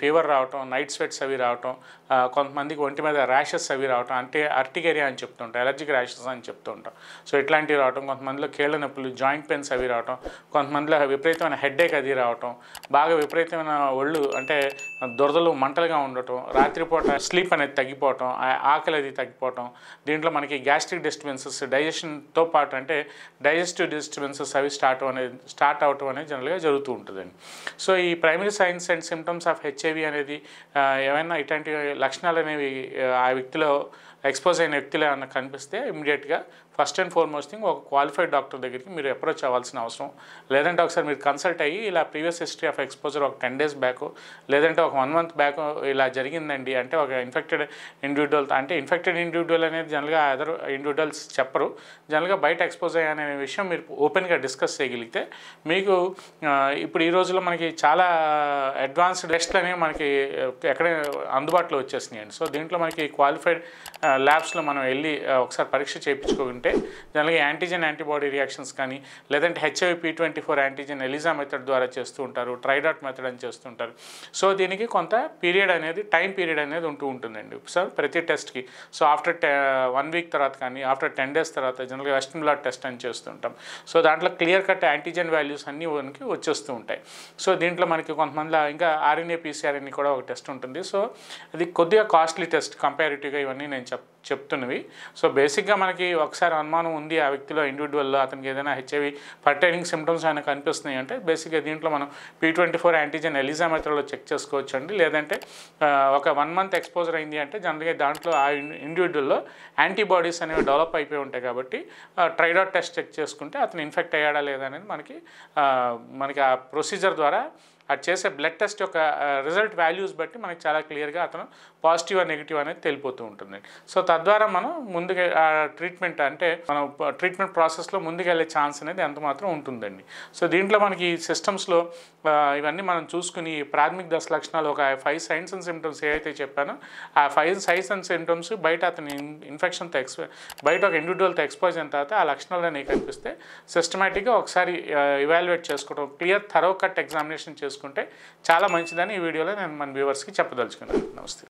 Fever రావటం, night స్వెట్స్ అవి రావటం, కొంతమందికి ఒంటి మీద ర్యాషెస్ అవి రావటం, అంటే అర్టికేరియా అని చెప్తుంటాం, ఎలర్జిక్ ర్యాషెస్ అని చెప్తూ ఉంటాం. సో ఇట్లాంటివి రావటం, కొంతమందిలో కీళ్ళ నొప్పులు, జాయింట్ పెయిన్స్ అవి రావటం, కొంతమందిలో విపరీతమైన హెడ్ఏక్ అది రావటం, బాగా విపరీతమైన ఒళ్ళు అంటే దురదలు మంటలుగా ఉండటం, రాత్రిపూట స్లీప్ అనేది తగ్గిపోవటం, ఆకలి అది తగ్గిపోవటం, దీంట్లో మనకి గ్యాస్ట్రిక్ డిస్టర్బెన్సెస్, డైజెషన్తో పాటు అంటే డైజెస్టివ్ డిస్టర్బెన్సెస్ అవి స్టార్ట్ అవటం అనేది జనరల్గా జరుగుతూ ఉంటుందండి. సో ఈ primary science and symptoms of HIV అనేది ఏమైనా ఇట్లాంటి లక్షణాలు అనేవి ఆ వ్యక్తిలో ఎక్స్పోజ్ అయిన వ్యక్తిలో ఏమైనా కనిపిస్తే ఇమీడియట్గా ఫస్ట్ అండ్ ఫార్మోస్ట్ థింగ్ ఒక క్వాలిఫైడ్ డాక్టర్ దగ్గరికి మీరు అప్రోచ్ అవ్వాల్సిన అవసరం, లేదంటే ఒకసారి మీరు కన్సల్ట్ అయ్యి ఇలా ప్రీవియస్ హిస్టరీ ఆఫ్ ఎక్స్పోజర్ ఒక 10 days బ్యాక్ లేదంటే ఒక 1 month బ్యాక్ ఇలా జరిగిందండి అంటే ఒక ఇన్ఫెక్టెడ్ ఇండివిజువల్, అంటే ఇన్ఫెక్టెడ్ ఇండివిజువల్ అనేది జనరల్గా అదర్ ఇండివిజువల్స్ చెప్పరు, జనరల్గా బయట ఎక్స్పోజ్ అయ్యానే విషయం మీరు ఓపెన్గా డిస్కస్ చేయగలిగితే మీకు ఇప్పుడు ఈ రోజుల్లో మనకి చాలా అడ్వాన్స్డ్ టెస్ట్లు అనేవి మనకి ఎక్కడ అందుబాటులో వచ్చేసినాయండి. సో దీంట్లో మనకి క్వాలిఫైడ్ ల్యాబ్స్లో మనం వెళ్ళి ఒకసారి పరీక్ష చేయించుకుంటే జనరల్గా యాంటీజెన్ యాంటీబాడీ రియాక్షన్స్ కానీ, లేదంటే HIV P24 antigen Eliza method ద్వారా చేస్తూ ఉంటారు, ట్రైడాట్ మెథడ్ అని చేస్తుంటారు. సో దీనికి కొంత పీరియడ్ అనేది టైం పీరియడ్ అనేది ఉంటుందండి సార్ ప్రతి టెస్ట్కి. సో ఆఫ్టర్ 1 week తర్వాత కానీ ఆఫ్టర్ 10 days తర్వాత జనరల్గా వెస్టర్న్ బ్లాట్ టెస్ట్ అని చేస్తుంటాం. సో దాంట్లో క్లియర్ కట్ యాంటీజెన్ వాల్యూస్ అన్నీ మనకి వచ్చేస్తూ ఉంటాయి. సో దీంట్లో మనకి కొంతమందిలో ఇంకా RNA-PCR అని కూడా ఒక టెస్ట్ ఉంటుంది. సో అది కొద్దిగా కాస్ట్లీ టెస్ట్ కంపారిటివ్గా ఇవన్నీ నేను చెప్తున్నవి. సో బేసిక్గా మనకి ఒకసారి అనుమానం ఉంది ఆ వ్యక్తిలో ఇండివిజువల్లో అతనికి ఏదైనా హెచ్ఐవి పర్టైనింగ్ సిమ్టమ్స్ ఆయన కనిపిస్తున్నాయి అంటే బేసిక్గా దీంట్లో మనం P24 యాంటీజెన్ ఎలిజా మెథడ్లో చెక్ చేసుకోవచ్చు అండి. లేదంటే ఒక 1 month ఎక్స్పోజర్ అయింది అంటే జనరల్గా దాంట్లో ఆ ఇండివిజువల్లో యాంటీబాడీస్ అనేవి డెవలప్ అయిపోయి ఉంటాయి కాబట్టి ట్రైడాట్ టెస్ట్ చెక్ చేసుకుంటే అతను ఇన్ఫెక్ట్ అయ్యాడా లేదా అనేది మనకి ఆ ప్రొసీజర్ ద్వారా అది చేసే బ్లడ్ టెస్ట్ యొక్క రిజల్ట్ వాల్యూస్ బట్టి మనకి చాలా క్లియర్గా అతను పాజిటివ్ నెగిటివ్ అనేది తెలిపోతూ ఉంటుంది. సో తద్వారా మనం ముందుకు ట్రీట్మెంట్ అంటే మనం ట్రీట్మెంట్ ప్రాసెస్లో ముందుకెళ్ళే ఛాన్స్ అనేది ఎంత మాత్రం ఉంటుందండి. సో దీంట్లో మనకి సిస్టమ్స్లో ఇవన్నీ మనం చూసుకుని ప్రాథమిక దశ లక్షణాలు ఒక 5 signs and symptoms ఏవైతే చెప్పానో ఆ 5 signs and symptoms బయట అతని ఇన్ఫెక్షన్తో బయట ఒక ఇండివిజువల్తో ఎక్స్పోజ్ అయిన తర్వాత ఆ లక్షణాలు అనేవి కనిపిస్తే సిస్టమేటిక్గా ఒకసారి ఇవాల్యుయేట్ చేసుకోవడం, క్లియర్ థరో కట్ ఎగ్జామినేషన్ చేసుకుంటే చాలా మంచిదని ఈ వీడియోలో నేను మన వ్యూవర్స్కి చెప్పదలుచుకున్నాను. నమస్తే.